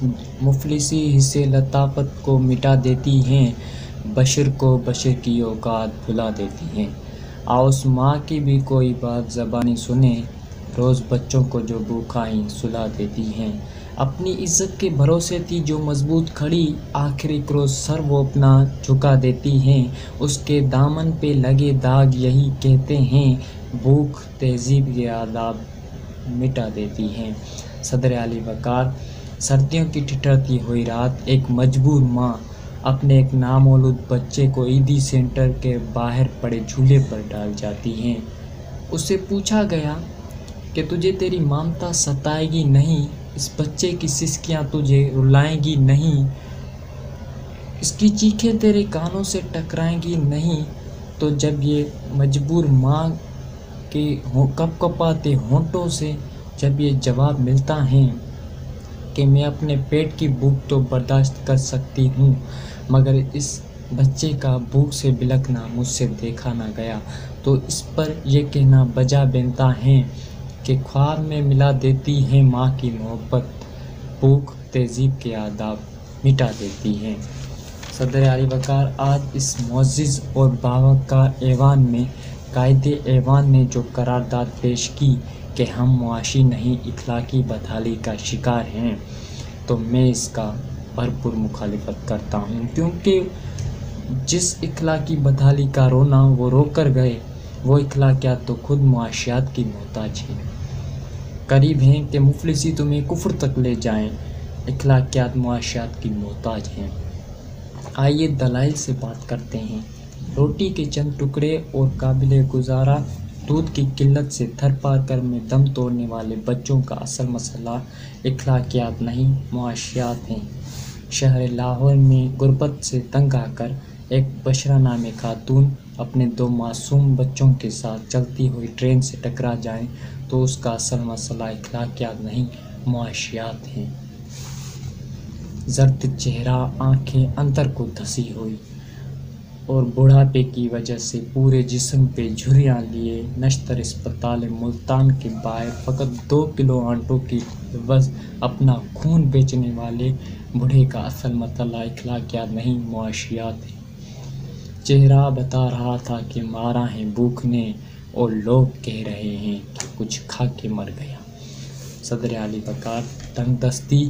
مفلسی حصے لطافت کو مٹا دیتی ہیں، بشر کو بشر کی اوقات بھلا دیتی ہیں۔ آؤس ماں کی بھی کوئی بات زبانی سنیں، روز بچوں کو جو بھوکائیں سلا دیتی ہیں۔ اپنی عزت کے بھروسے تھی جو مضبوط کھڑی، آخر ایک روز سر وہ اپنا جھکا دیتی ہیں۔ اس کے دامن پہ لگے داغ یہی کہتے ہیں، بھوک تہذیب کے آداب مٹا دیتی ہیں۔ صدر اعلی وقار۔ سردیوں کی ٹھٹھرتی ہوئی رات، ایک مجبور ماں اپنے ایک نامولود بچے کو عیدی سینٹر کے باہر پڑے جھولے پر ڈال جاتی ہیں۔ اس سے پوچھا گیا کہ تجھے تیری ممتا ستائے گی نہیں؟ اس بچے کی سسکیاں تجھے رلائیں گی نہیں؟ اس کی چیخیں تیرے کانوں سے ٹکرائیں گی نہیں؟ تو جب یہ مجبور ماں کے کپ کپاتے ہونٹوں سے جب یہ جواب ملتا ہے کہ میں اپنے پیٹ کی بھوک تو برداشت کر سکتی ہوں، مگر اس بچے کا بھوک سے بلکنا مجھ سے دیکھا نہ گیا، تو اس پر یہ کہنا بجا بنتا ہے کہ خواب میں ملا دیتی ہے ماں کی محبت، بھوک تہذیب کے آداب مٹا دیتی ہے۔ صدر اعلی وقار۔ آج اس معزز اور باوقار ایوان میں قائد ایوان نے جو قرارداد پیش کی کہ ہم معاشی نہیں اخلاقی بدحالی کا شکار ہیں، تو میں اس کا بھرپور مخالفت کرتا ہوں، کیونکہ جس اخلاقی بدحالی کا رونا وہ رو کر گئے، وہ اخلاقیات تو خود معاشیات کی محتاج ہیں۔ قریب ہیں کہ مفلسی تمہیں کفر تک لے جائیں، اخلاقیات معاشیات کی محتاج ہیں۔ آئیے دلائل سے بات کرتے ہیں۔ روٹی کے چند ٹکڑے اور قابل گزارا دودھ کی قلت سے تھر پار کر میں دم توڑنے والے بچوں کا اصل مسئلہ اخلاقیات نہیں، معاشیات ہیں۔ شہر لاہور میں غربت سے تنگ آ کر ایک بشرا نامی خاتون اپنے 2 معصوم بچوں کے ساتھ چلتی ہوئی ٹرین سے ٹکرا جائیں تو اس کا اصل مسئلہ اخلاقیات نہیں، معاشیات ہیں۔ زرد چہرہ، آنکھیں اندر کو دھسی ہوئی اور بڑھاپے کی وجہ سے پورے جسم پہ جھریاں لیے نشتر اسپتال ملتان کے باہر فقط 2 کلو آٹوں کی عوض اپنا خون بیچنے والے بوڑھے کا اصل مسئلہ اخلاقیات نہیں، معاشیات ہیں۔ چہرہ بتا رہا تھا کہ مارا ہے بھوک نے، اور لوگ کہہ رہے ہیں کہ کچھ کھا کے مر گیا۔ صدر اعلی وقار۔ تنگ دستی،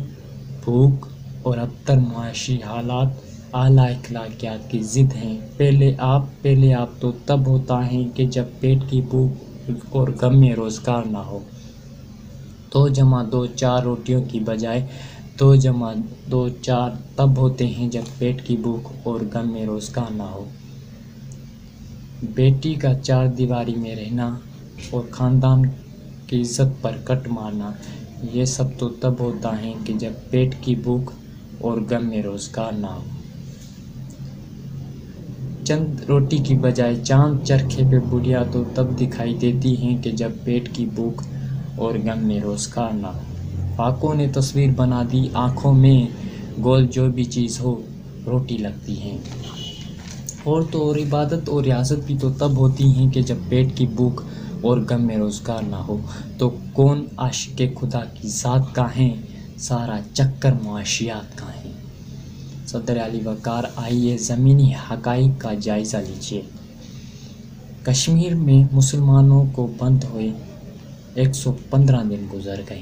بھوک اور ابتر معاشی حالات اعلیٰ اخلاقیات کی ضد ہیں۔ پہلے آپ تو تب ہوتا ہے کہ جب پیٹ کی بھوک اور غم میں روزگار نہ ہو۔ 2 جمع 2 4 روٹیوں کی بجائے 2 جمع 2 4 تب ہوتے ہیں جب پیٹ کی بھوک اور غم میں روزگار نہ ہو۔ بیٹی کا 4 دیواری میں رہنا اور خاندان کی عزت پر کٹ مارنا، یہ سب تو تب ہوتا ہے کہ جب پیٹ کی بھوک اور غم میں روزگار نہ ہو۔ چند روٹی کی بجائے چاند چرخے پہ بڑھیا تو تب دکھائی دیتی ہیں کہ جب پیٹ کی بھوک اور غم میں روزگار نہ ہو۔ فاقوں نے تصویر بنا دی آنکھوں میں، گول جو بھی چیز ہو روٹی لگتی ہے۔ اور تو اور عبادت اور ریاضت بھی تو تب ہوتی ہیں کہ جب پیٹ کی بھوک اور غم میں روزگار نہ ہو، تو کون عاشق خدا کی ذات کا ہے، سارا چکر معاشیات کا ہے۔ صدر اعلی وقار۔ آئیے زمینی حقائق کا جائزہ لیجیے۔ کشمیر میں مسلمانوں کو بند ہوئے 115 دن گزر گئے۔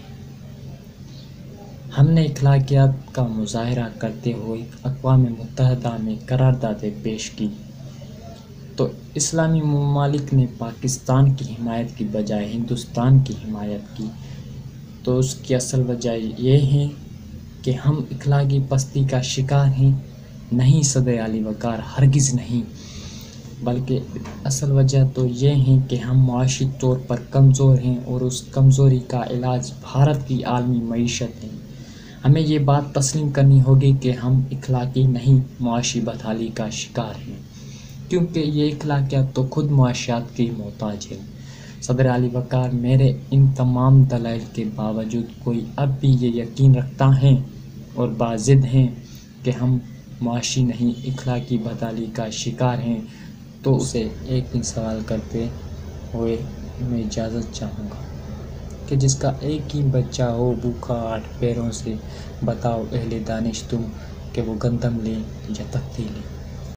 ہم نے اخلاقیات کا مظاہرہ کرتے ہوئے اقوام متحدہ میں قراردادیں پیش کی، تو اسلامی ممالک نے پاکستان کی حمایت کی بجائے ہندوستان کی حمایت کی، تو اس کی اصل وجہ یہ ہے کہ ہم اخلاقی پستی کا شکار ہیں؟ نہیں صدر اعلی وقار، ہرگز نہیں، بلکہ اصل وجہ تو یہ ہے کہ ہم معاشی طور پر کمزور ہیں، اور اس کمزوری کا علاج بھارت کی عالمی معیشت ہے۔ ہمیں یہ بات تسلیم کرنی ہوگی کہ ہم اخلاقی نہیں، معاشی بدحالی کا شکار ہیں، کیونکہ یہ اخلاقیات تو خود معاشیات کی محتاج ہے۔ صدر اعلی وقار۔ میرے ان تمام دلائل کے باوجود کوئی اب بھی یہ یقین رکھتا ہے اور باضد ہے کہ ہم معاشی نہیں اخلاقی بدحالی کا شکار ہیں، تو اسے ایک ہی سوال کرتے ہوئے میں اجازت چاہوں گا کہ جس کا ایک ہی بچہ ہو بھوکا 8 پیروں سے، بتاؤ اہل دانش تم کہ وہ گندم لے یا تختی لے۔